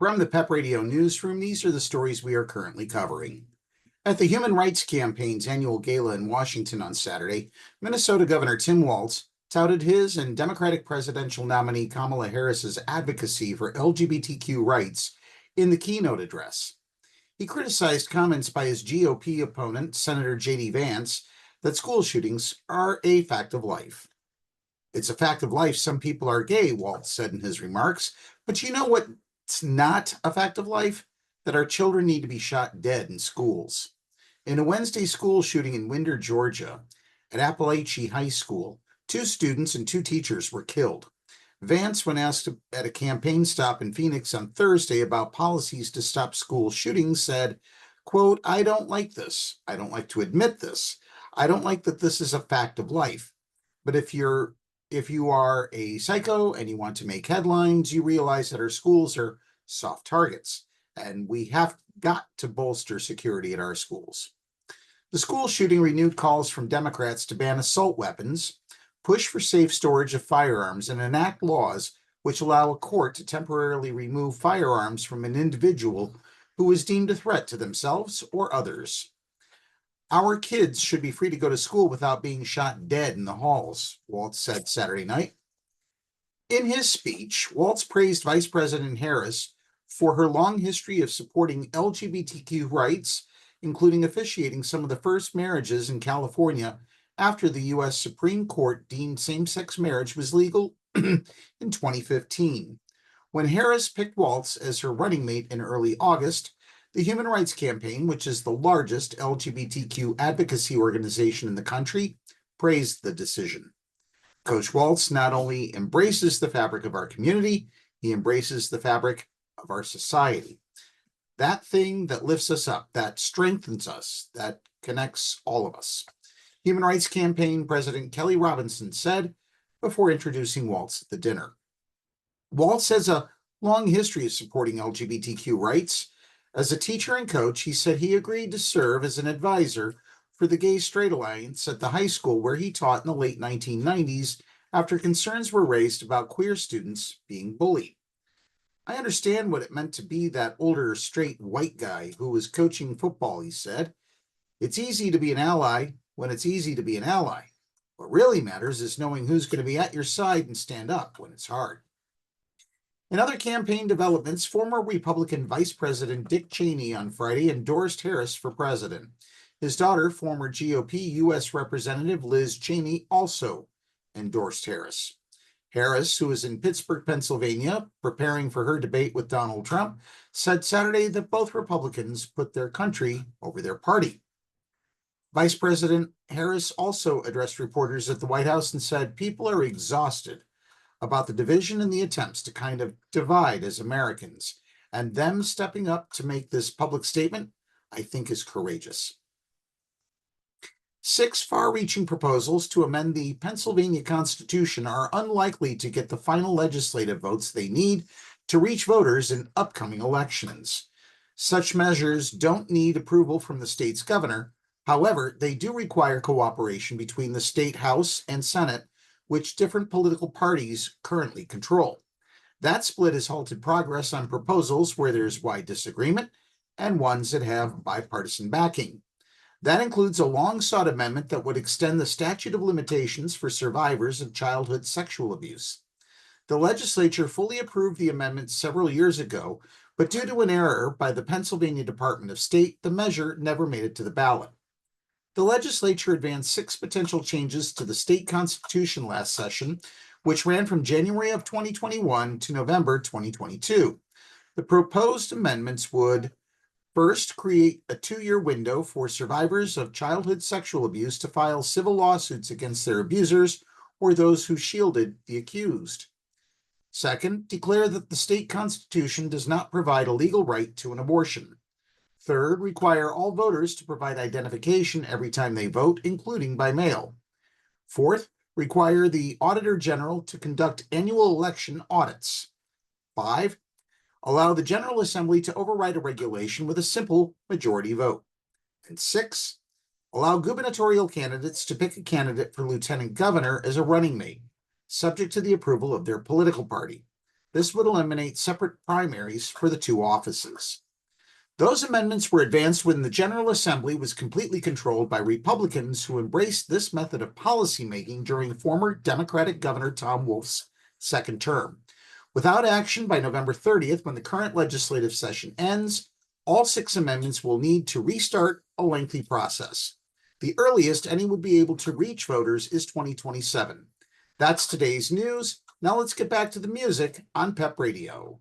From the Pep Radio Newsroom, these are the stories we are currently covering. At the Human Rights Campaign's annual gala in Washington on Saturday, Minnesota Governor Tim Walz touted his and Democratic presidential nominee Kamala Harris's advocacy for LGBTQ rights in the keynote address. He criticized comments by his GOP opponent, Senator J.D. Vance, that school shootings are a fact of life. It's a fact of life some people are gay, Walz said in his remarks, but you know what's not a fact of life? That our children need to be shot dead in schools. In a Wednesday school shooting in Winder, Georgia, at Apalachee High School, 2 students and 2 teachers were killed. Vance, when asked at a campaign stop in Phoenix on Thursday about policies to stop school shootings, said, quote, "I don't like this. I don't like to admit this. I don't like that this is a fact of life. But if you are a psycho and you want to make headlines, you realize that our schools are soft targets, and we have got to bolster security at our schools." The school shooting renewed calls from Democrats to ban assault weapons, push for safe storage of firearms, and enact laws which allow a court to temporarily remove firearms from an individual who is deemed a threat to themselves or others. Our kids should be free to go to school without being shot dead in the halls, Walz said Saturday night. In his speech, Walz praised Vice President Harris for her long history of supporting LGBTQ rights, including officiating some of the first marriages in California after the U.S. Supreme Court deemed same-sex marriage was legal in 2015. When Harris picked Walz as her running mate in early August, the Human Rights Campaign, which is the largest LGBTQ advocacy organization in the country, praised the decision. Coach Walz not only embraces the fabric of our community, he embraces the fabric of our society. That thing that lifts us up, that strengthens us, that connects all of us. Human Rights Campaign President Kelly Robinson said before introducing Walz at the dinner. Walz has a long history of supporting LGBTQ rights. As a teacher and coach, he said he agreed to serve as an advisor for the Gay-Straight Alliance at the high school where he taught in the late 1990s after concerns were raised about queer students being bullied. "I understand what it meant to be that older straight white guy who was coaching football," he said. "It's easy to be an ally when it's easy to be an ally. What really matters is knowing who's going to be at your side and stand up when it's hard." In other campaign developments, former Republican Vice President Dick Cheney on Friday endorsed Harris for president. His daughter, former GOP U.S. Representative Liz Cheney, also endorsed Harris. Harris, who is in Pittsburgh, Pennsylvania, preparing for her debate with Donald Trump, said Saturday that both Republicans put their country over their party. Vice President Harris also addressed reporters at the White House and said people are exhausted about the division and the attempts to kind of divide as Americans, and them stepping up to make this public statement, I think, is courageous. 6 far-reaching proposals to amend the Pennsylvania Constitution are unlikely to get the final legislative votes they need to reach voters in upcoming elections. Such measures don't need approval from the state's governor. However, they do require cooperation between the state House and Senate, which different political parties currently control. That split has halted progress on proposals where there's wide disagreement and ones that have bipartisan backing. That includes a long-sought amendment that would extend the statute of limitations for survivors of childhood sexual abuse. The legislature fully approved the amendment several years ago, but due to an error by the Pennsylvania Department of State, the measure never made it to the ballot. The legislature advanced 6 potential changes to the state constitution last session, which ran from January of 2021 to November 2022. The proposed amendments would first create a 2-year window for survivors of childhood sexual abuse to file civil lawsuits against their abusers or those who shielded the accused. Second, declare that the state constitution does not provide a legal right to an abortion. Third, require all voters to provide identification every time they vote, including by mail. Fourth, require the Auditor General to conduct annual election audits. 5, allow the General Assembly to override a regulation with a simple majority vote. And 6, allow gubernatorial candidates to pick a candidate for lieutenant governor as a running mate, subject to the approval of their political party. This would eliminate separate primaries for the two offices. Those amendments were advanced when the General Assembly was completely controlled by Republicans who embraced this method of policymaking during former Democratic Governor Tom Wolf's second term. Without action by November 30th, when the current legislative session ends, all 6 amendments will need to restart a lengthy process. The earliest any would be able to reach voters is 2027. That's today's news. Now let's get back to the music on PEP Radio.